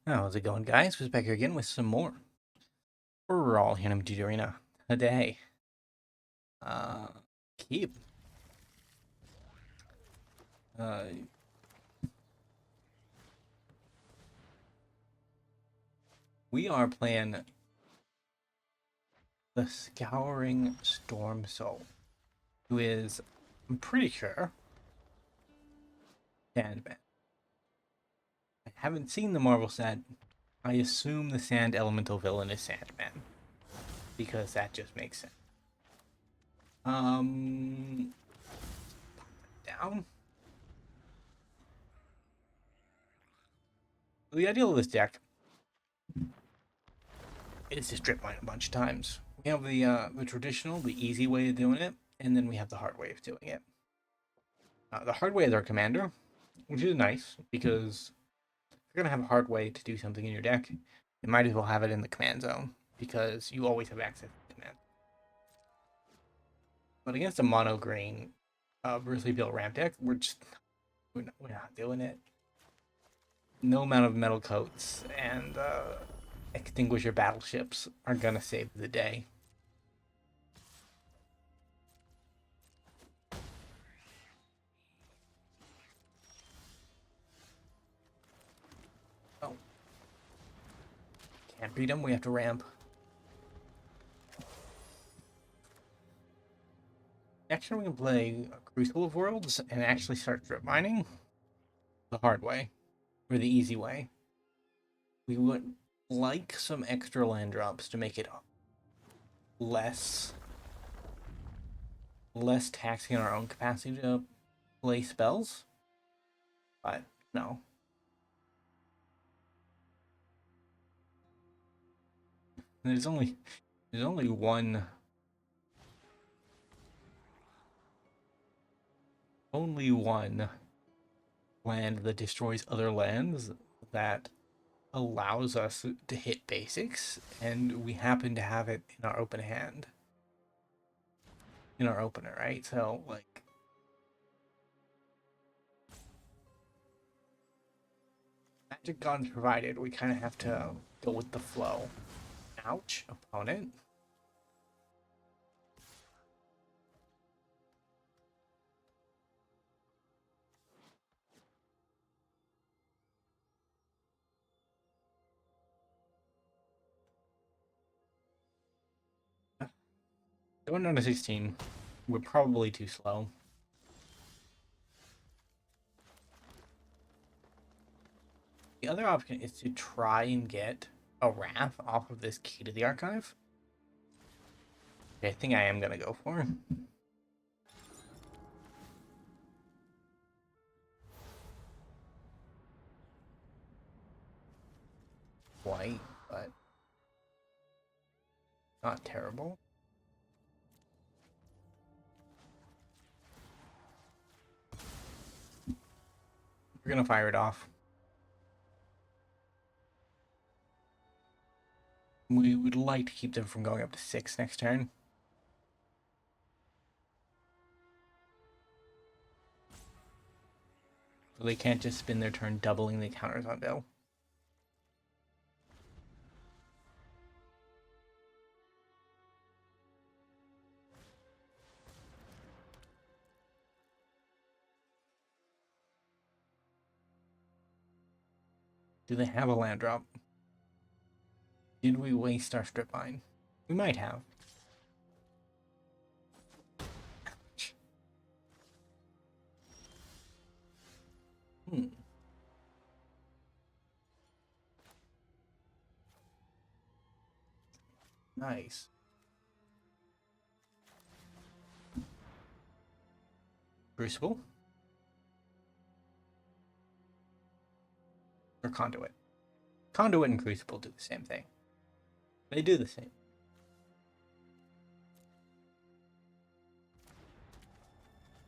How's it going, guys? We're back here again with some more Brawl here in MTG Arena today. Uh, keep. Uh, we are playing the Scouring Stormsoul, who is, I'm pretty sure, Sandman. I haven't seen the Marvel set. I assume the Sand Elemental villain is Sandman, because that just makes sense. Down. The ideal of this deck is to strip mine a bunch of times. We have the traditional, the easy way of doing it, and then we have the hard way of doing it. The hard way is our commander, which is nice because if you're gonna have a hard way to do something in your deck, you might as well have it in the command zone because you always have access to command. But against a mono green, Grizzly Bill ramp deck, we're not doing it. No amount of metal coats and extinguisher battleships are gonna save the day. Oh, can't beat them. We have to ramp. Next time we can play Crucible of Worlds and actually start strip mining the hard way, or the easy way. We would like some extra land drops to make it less taxing on our own capacity to play spells. But no. There's only one land that destroys other lands that allows us to hit basics, and we happen to have it in our open hand. In our opener, right? So like Magic Guns provided, we kind of have to go with the flow. Ouch, opponent. Going down to 16, we're probably too slow. The other option is to try and get a Wrath off of this key to the archive. I think I am going to go for. White, but not terrible. We're going to fire it off. We would like to keep them from going up to 6 next turn. So they can't just spend their turn doubling the counters on Bill. Do they have a land drop? Did we waste our strip mine? We might have. Hmm. Nice. Crucible? Or Conduit? Conduit and Crucible do the same thing. They do the same.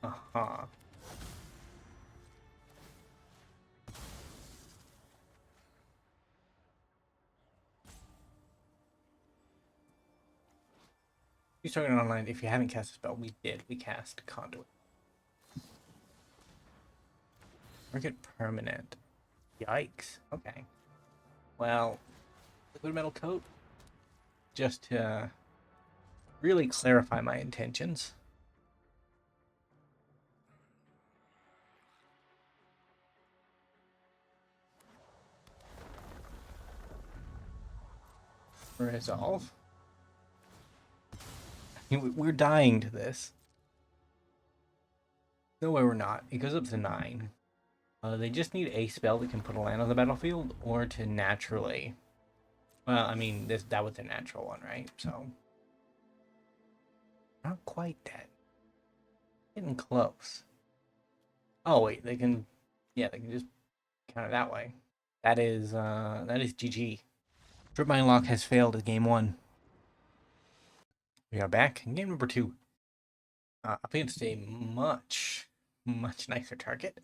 Uh-huh. You started online. If you haven't cast a spell, we did. We cast Conduit. Market permanent. Yikes. Okay. Well, Liquimetal Coat, just to really clarify my intentions. Resolve. We're dying to this. No way we're not. It goes up to 9. They just need a spell that can put a land on the battlefield, or to naturally. Well, I mean, that was a natural one, right? So, not quite dead. Getting close. Oh wait, they can. Yeah, they can just count it that way. That is GG. Trip Mine Lock has failed at game 1. We are back in game number 2. Up against a much nicer target.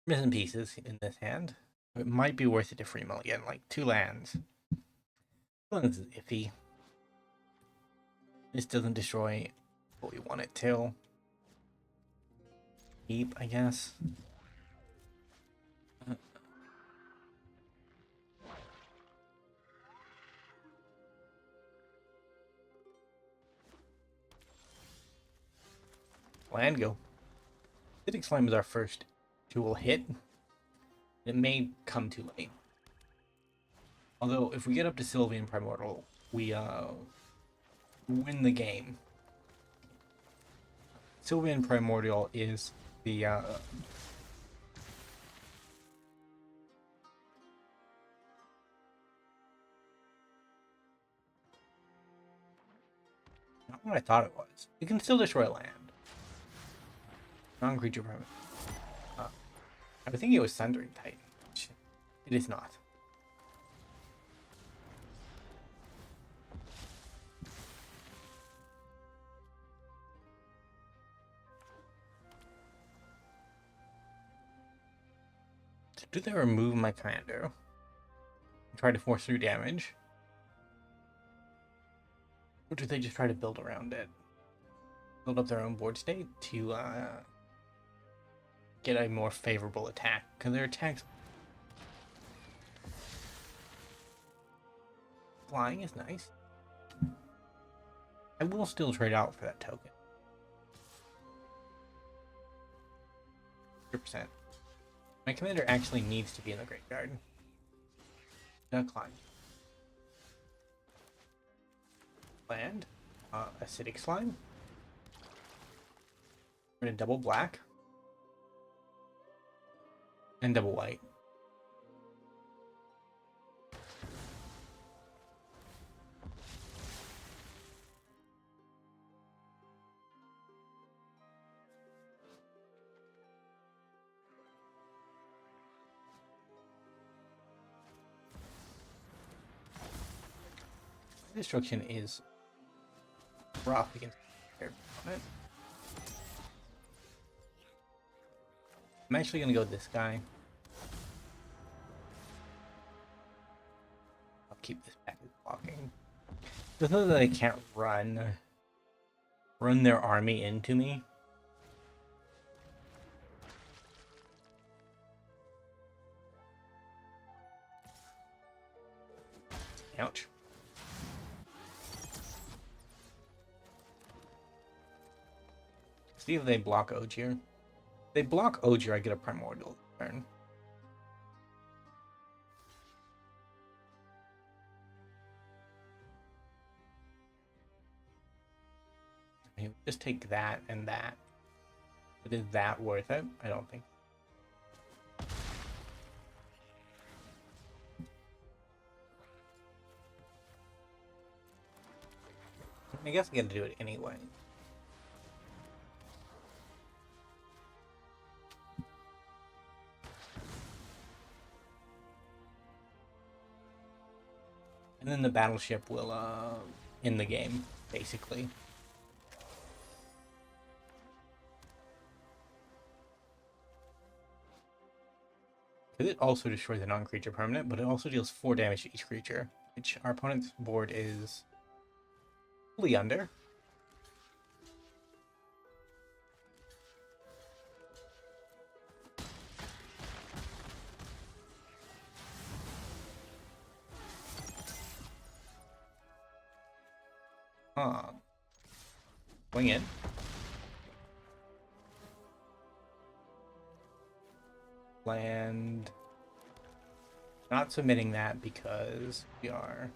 Missing pieces in this hand. It might be worth it to free mulligan, like 2 lands. 2 lands is iffy. This doesn't destroy what we want it to. Keep, I guess. Land go. Sitting Slime is our first dual hit. It may come too late. Although, if we get up to Sylvan Primordial, we win the game. Sylvan Primordial is the not what I thought it was. It can still destroy land. Non-creature permanent. I was thinking it was Sundering Titan. It is not. Do they remove my commander? Try to force through damage? Or do they just try to build around it? Build up their own board state to get a more favorable attack? Because their attacks... Flying is nice. I will still trade out for that token. 100%. My commander actually needs to be in the graveyard. Decline. Land. Acidic Slime. We're gonna double black. And double white. Destruction is rough against their opponent. I'm actually gonna go with this guy. I'll keep this back as blocking. Just know that they can't run their army into me. Ouch. See if they block Ogier. If they block Ogier, I get a Primordial turn. I mean, just take that and that. But is that worth it? I don't think. I guess I gotta do it anyway. And then the battleship will end the game, basically. Because it also destroys a non-creature permanent, but it also deals 4 damage to each creature, which our opponent's board is fully under. Swing it. Land. Not submitting that because we are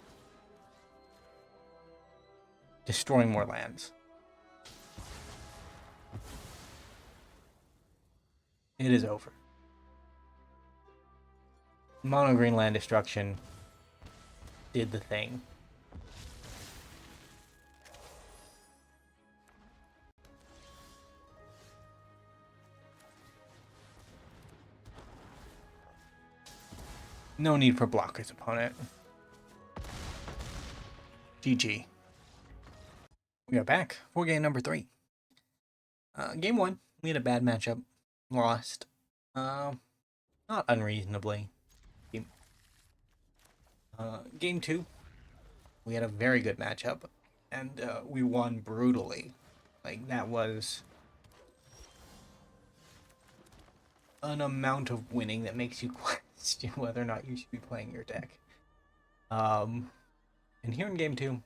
destroying more lands. It is over. Mono green land destruction did the thing. No need for blockers, opponent. GG. We are back for game number 3. Game 1, we had a bad matchup. Lost. Not unreasonably. Game 2, we had a very good matchup. And we won brutally. Like, that was an amount of winning that makes you question whether or not you should be playing your deck. And here in game 2,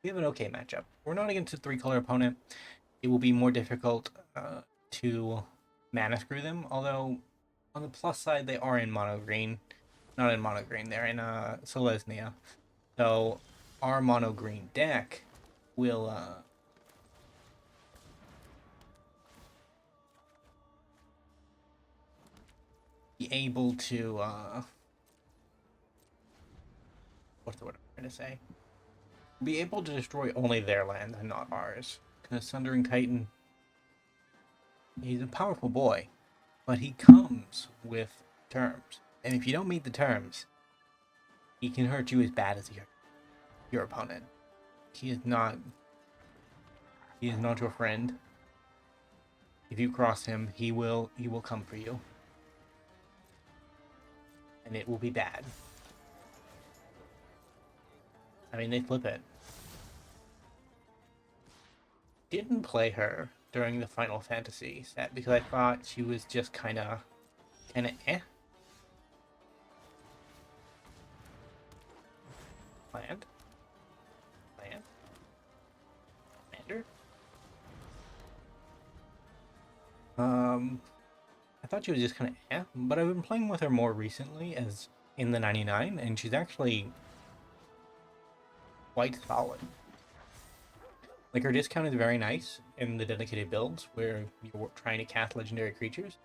we have an okay matchup. We're not against a 3-color opponent. It will be more difficult to mana screw them, although on the plus side, they are in mono green. Not in mono green, they're in Selesnya. So our mono green deck will be able to what's the word I'm trying to say? Be able to destroy only their land and not ours. Because Sundering Titan, he's a powerful boy, but he comes with terms. And if you don't meet the terms, he can hurt you as bad as your opponent. He is not your friend. If you cross him, he will come for you. And it will be bad. I mean, they flip it. Didn't play her during the Final Fantasy set because I thought she was just kind of eh. Land. Commander. I thought she was just kind of eh, but I've been playing with her more recently as in the 99, and she's actually quite solid. Like, her discount is very nice in the dedicated builds where you're trying to cast legendary creatures.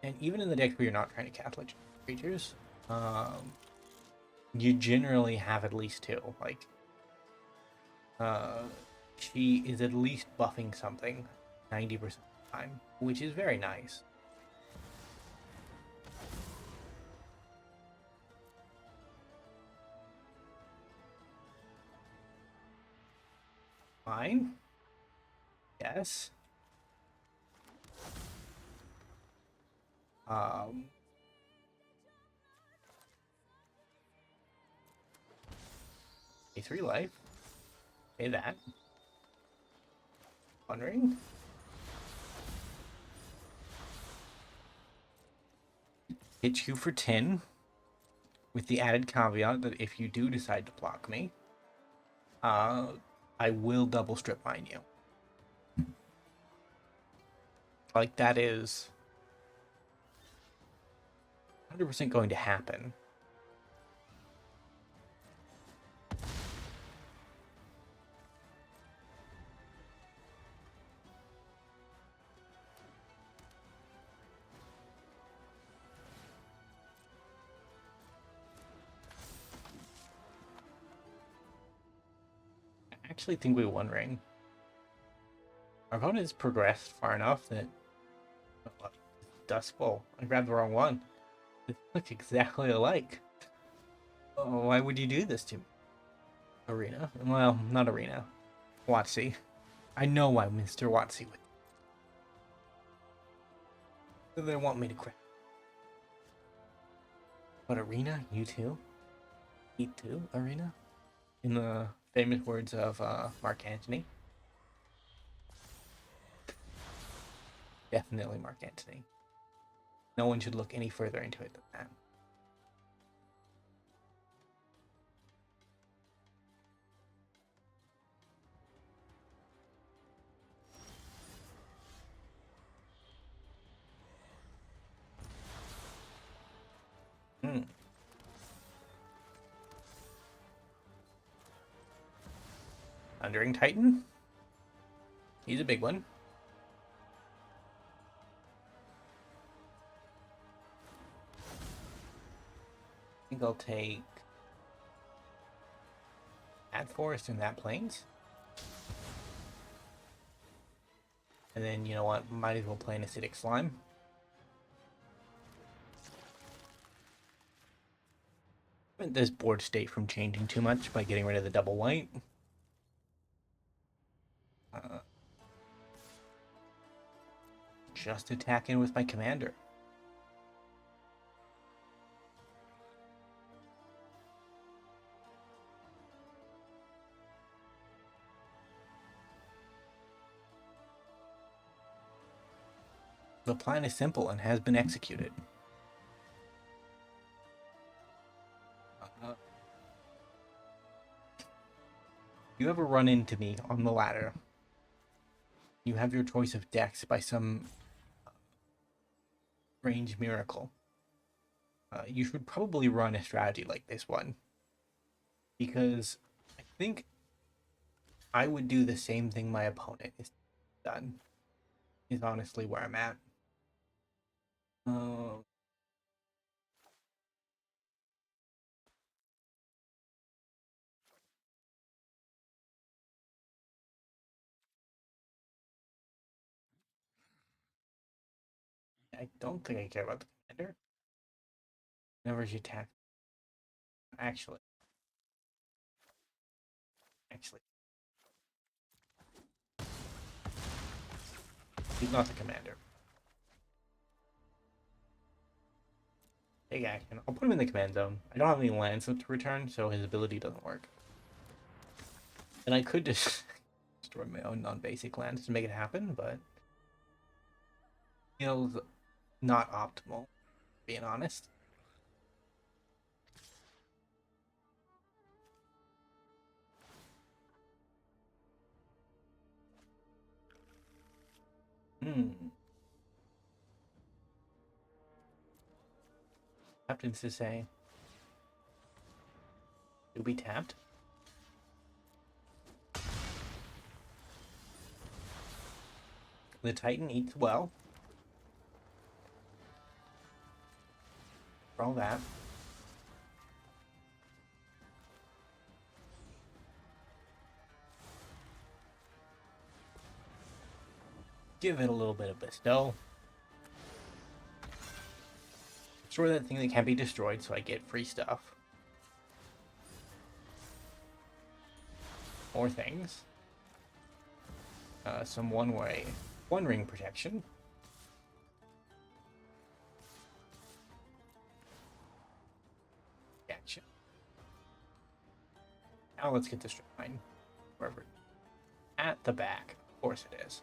And even in the decks where you're not trying to cast legendary creatures, you generally have at least 2. Like, she is at least buffing something 90% of the time, which is very nice. Fine. Yes. A3 life. Say that. Wondering. Hit you for 10. With the added caveat that if you do decide to block me, I will double strip mine you. Like, that is 100% going to happen. I actually think we won ring. Our opponent has progressed far enough that Dust Bowl. I grabbed the wrong one. They look exactly alike. Oh, why would you do this to me? Arena? Well, not Arena. WotC. I know why Mr. WotC would. They want me to quit. But Arena? You too? You too, Arena? In the famous words of Mark Antony. Definitely Mark Antony. No one should look any further into it than that. Hmm. Sundering Titan. He's a big one. I think I'll take that forest and that plains. And then, you know what? Might as well play an acidic slime. Prevent this board state from changing too much by getting rid of the double white. Just attack in with my commander. The plan is simple and has been executed. You ever run into me on the ladder, you have your choice of decks by some strange miracle. You should probably run a strategy like this one, because I think I would do the same thing my opponent is done. Is honestly where I'm at. Uh, I don't think I care about the commander. Whenever she attacks, actually, actually, he's not the commander. Take action. I'll put him in the command zone. I don't have any lands to return, so his ability doesn't work. And I could just destroy my own non-basic lands to make it happen, but feels not optimal, being honest. Hmm. Captains to say, do we tapped? The Titan eats well. For all that. Give it a little bit of bestow. Destroy that thing that can't be destroyed so I get free stuff. More things. Some one-way, one-ring protection. Gotcha. Now let's get this line. Wherever. At the back. Of course it is.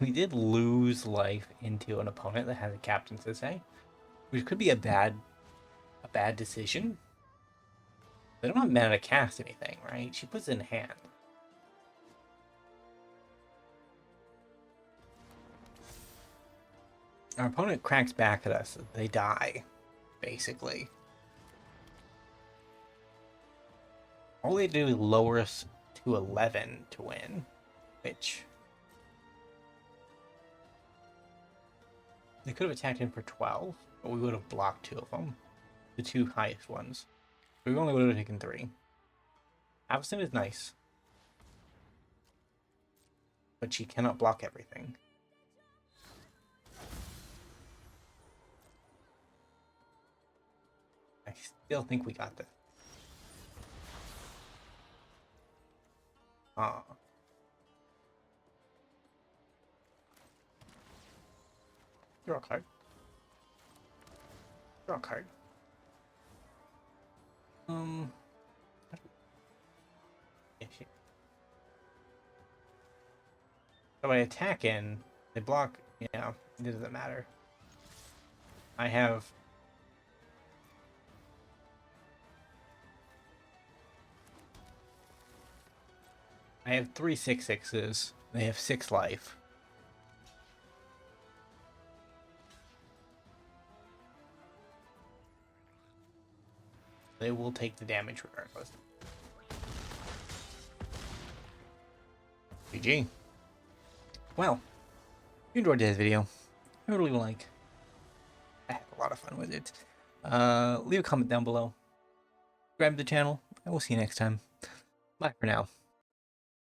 We did lose life into an opponent that has a captain to say, which could be a bad decision. They don't have mana to cast anything, right? She puts it in hand. Our opponent cracks back at us. They die, basically. All they do is lower us to 11 to win, which they could have attacked in for 12, but we would have blocked 2 of them, the 2 highest ones. We only would have taken 3. Avison is nice, but she cannot block everything. I still think we got this. Ah. Draw a card. Draw a card. Yeah, so I attack in, they block, yeah, it doesn't matter. I have I have 3 6/6s. They have 6 life. They will take the damage regardless. GG. Well, if you enjoyed today's video, I would leave a like. I had a lot of fun with it. Leave a comment down below. Subscribe to the channel. I will see you next time. Bye for now.